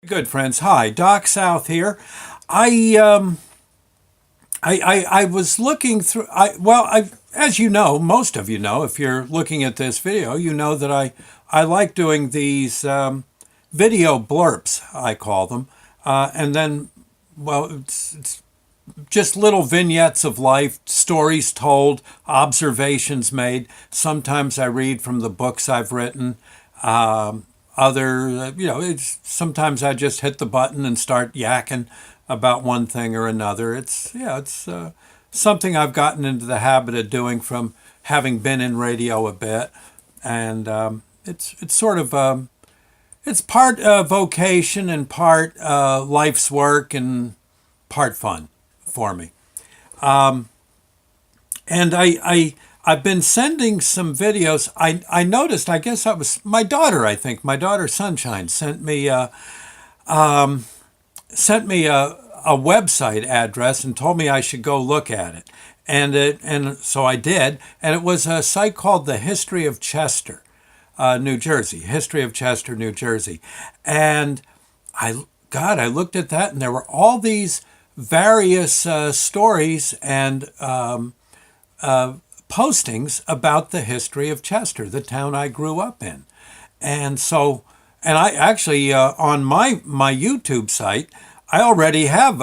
Good friends. Hi, Doc South here. I was looking through. As you know, most of you know, if you're looking at this video, you know that I like doing these video blurps. I call them, and then it's just little vignettes of life, stories told, observations made. Sometimes I read from the books I've written. It's sometimes I just hit the button and start yakking about one thing or another. It's something I've gotten into the habit of doing from having been in radio a bit, and it's sort of it's part vocation and part life's work and part fun for me. And I've been sending some videos. I noticed. I guess that was my daughter. I think my daughter Sunshine sent me a website address and told me I should go look at it. And so I did. And it was a site called The History of Chester, New Jersey. History of Chester, New Jersey. And I looked at that, and there were all these various stories and postings about the history of Chester, the town I grew up in. And so, and I actually, on my YouTube site, I already have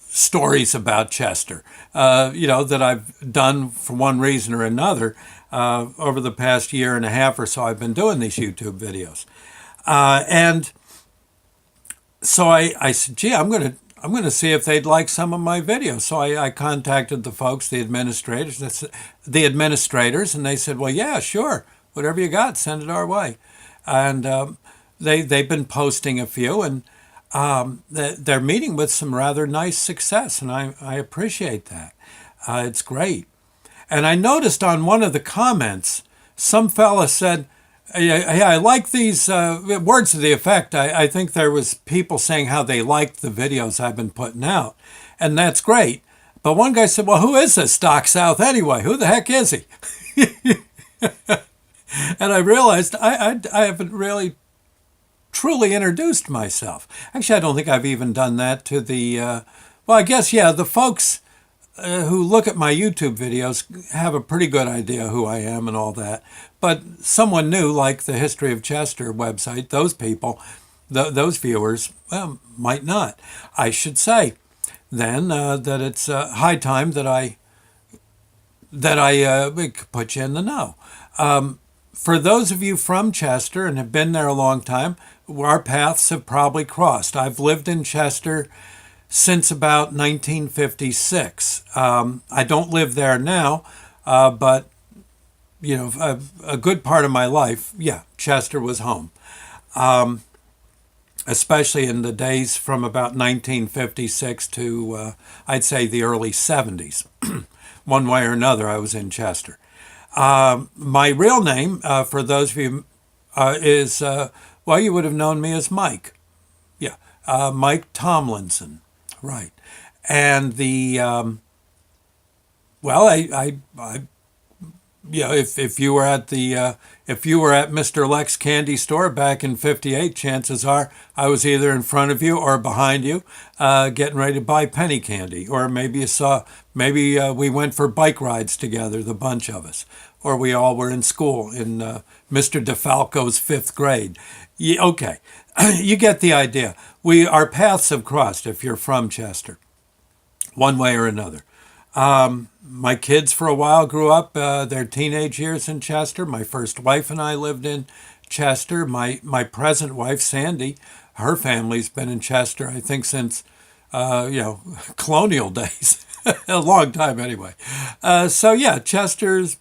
stories about Chester, that I've done for one reason or another. Over the past year and a half or so, I've been doing these YouTube videos. And so I said, gee, I'm gonna see if they'd like some of my videos. So I contacted the folks, the administrators, and they said, well, yeah, sure, whatever you got, send it our way. And they've been posting a few, and they're meeting with some rather nice success, and I appreciate that. It's great. And I noticed on one of the comments, some fella said, yeah, I like these words to the effect. I think there was people saying how they liked the videos I've been putting out, and that's great. But one guy said, well, who is this Doc South anyway? Who the heck is he? And I realized I haven't really truly introduced myself. Actually, I don't think I've even done that to I guess, yeah, the folks who look at my YouTube videos have a pretty good idea who I am and all that. But someone new, like the History of Chester website, those people, those viewers, well, might not. I should say then that it's high time that I put you in the know. For those of you from Chester and have been there a long time, our paths have probably crossed. I've lived in Chester since about 1956. I don't live there now, but a good part of my life, yeah, Chester was home. Especially in the days from about 1956 to, I'd say, the early 70s. One way or another, I was in Chester. My real name, for those of you, you would have known me as Mike. Yeah, Mike Tomlinson. Right. And if you were at Mr. Lex Candy Store back in '58, chances are I was either in front of you or behind you, getting ready to buy penny candy, or maybe we went for bike rides together, the bunch of us, or we all were in school in Mr. DeFalco's fifth grade. Yeah, okay, you get the idea. Our paths have crossed if you're from Chester, one way or another. My kids for a while grew up their teenage years in Chester. My first wife and I lived in Chester. My present wife, Sandy, her family's been in Chester, I think, since, colonial days. A long time anyway. Chester's,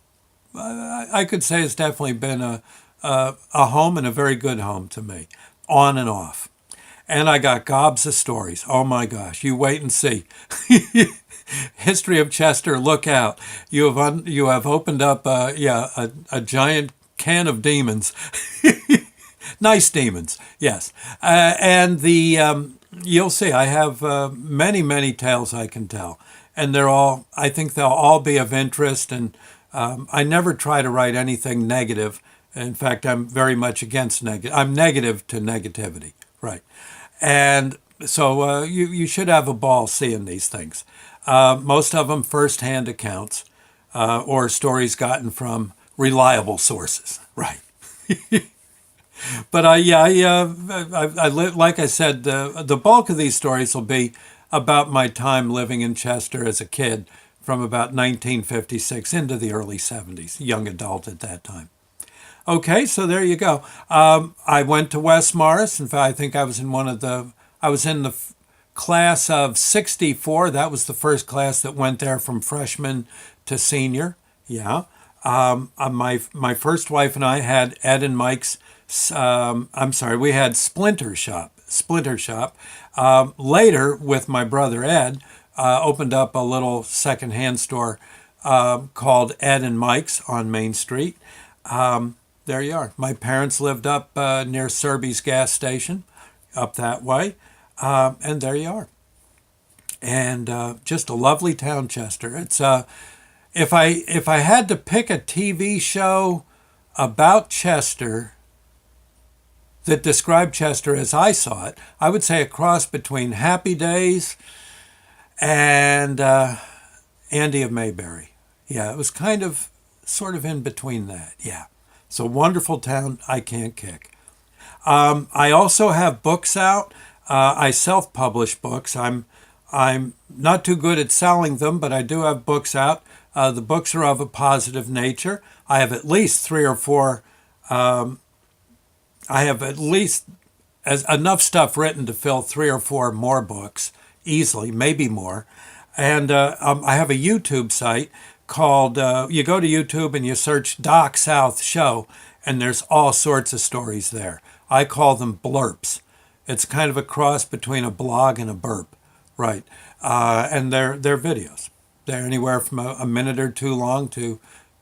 I could say, has definitely been a home, and a very good home to me, on and off. And I got gobs of stories. Oh my gosh, you wait and see. History of Chester, look out. You have opened up a giant can of demons. Nice demons, yes. And you'll see, I have many tales I can tell. And I think they'll all be of interest. And I never try to write anything negative. In fact, I'm very much against negative. I'm negative to negativity, right? And so you should have a ball seeing these things. Most of them first-hand accounts or stories gotten from reliable sources. Right. But like I said, the bulk of these stories will be about my time living in Chester as a kid from about 1956 into the early 70s, young adult at that time. Okay, so there you go. I went to West Morris. In fact, I think I was in I was in the class of 64. That was the first class that went there from freshman to senior. Yeah. My first wife and I had Ed and Mike's, we had Splinter Shop. Later, with my brother Ed, opened up a little secondhand store called Ed and Mike's on Main Street. There you are. My parents lived up near Serby's gas station, up that way, and there you are. And just a lovely town, Chester. It's if I had to pick a TV show about Chester that described Chester as I saw it, I would say a cross between Happy Days and Andy of Mayberry. Yeah, it was sort of in between that. Yeah. It's a wonderful town I can't kick. I also have books out. I self-publish books. I'm not too good at selling them, but I do have books out. The books are of a positive nature. I have at least three or four. I have at least enough stuff written to fill three or four more books easily, maybe more. And I have a YouTube site called, you go to YouTube and you search Doc South Show, and there's all sorts of stories there. I call them blurps. It's kind of a cross between a blog and a burp, right? And they're videos. They're anywhere from a minute or two long to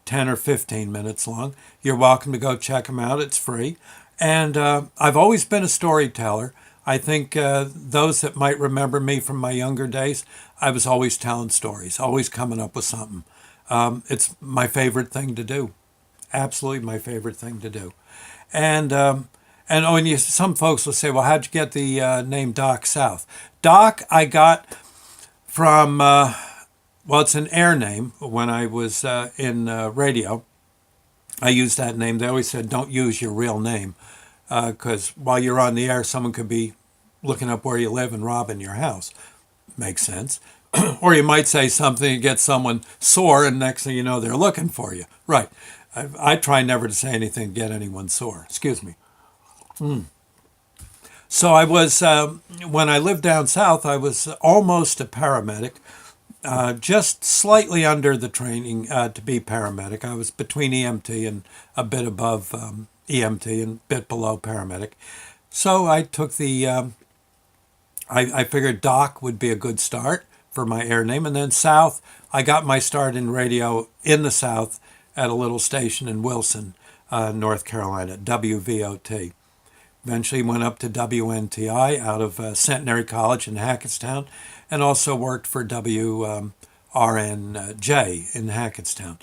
10 or 15 minutes long. You're welcome to go check them out. It's free. And I've always been a storyteller. I think those that might remember me from my younger days, I was always telling stories, always coming up with something. It's my favorite thing to do. Absolutely my favorite thing to do. And some folks will say, well, how'd you get the name Doc South? Doc, I got from, it's an air name. When I was in radio, I used that name. They always said, don't use your real name, because while you're on the air, someone could be looking up where you live and robbing your house. Makes sense. Or you might say something and get someone sore, and next thing you know, they're looking for you. Right. I try never to say anything to get anyone sore. Excuse me. So I was, when I lived down south, I was almost a paramedic, just slightly under the training to be paramedic. I was between EMT and a bit above EMT and a bit below paramedic. So I took I figured Doc would be a good start for my air name. And then South, I got my start in radio in the South at a little station in Wilson, North Carolina, WVOT. Eventually went up to WNTI out of Centenary College in Hackettstown, and also worked for WRNJ in Hackettstown.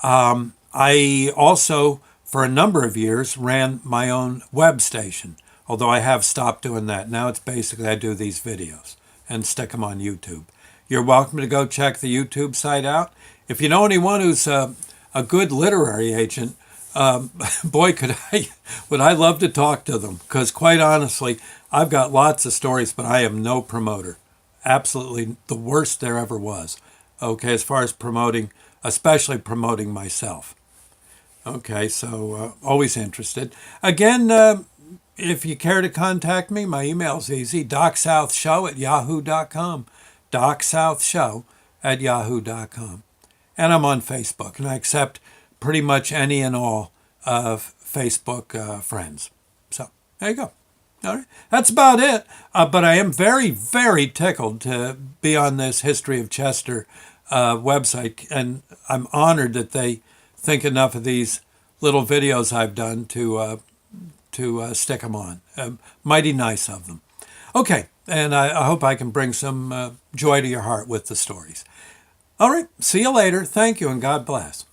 I also, for a number of years, ran my own web station, although I have stopped doing that. Now it's basically I do these videos and stick them on YouTube. You're welcome to go check the YouTube site out. If you know anyone who's a good literary agent, boy, would I love to talk to them, because quite honestly, I've got lots of stories, but I am no promoter. Absolutely the worst there ever was. Okay, as far as promoting, especially promoting myself. Okay, so always interested. Again, if you care to contact me, my email's easy, docsouthshow@yahoo.com. docsouthshow@yahoo.com. And I'm on Facebook, and I accept pretty much any and all of Facebook friends. So there you go. All right, that's about it. But I am very, very tickled to be on this History of Chester website, and I'm honored that they think enough of these little videos I've done to stick them on. Mighty nice of them. Okay, and I hope I can bring some joy to your heart with the stories. All right, see you later. Thank you, and God bless.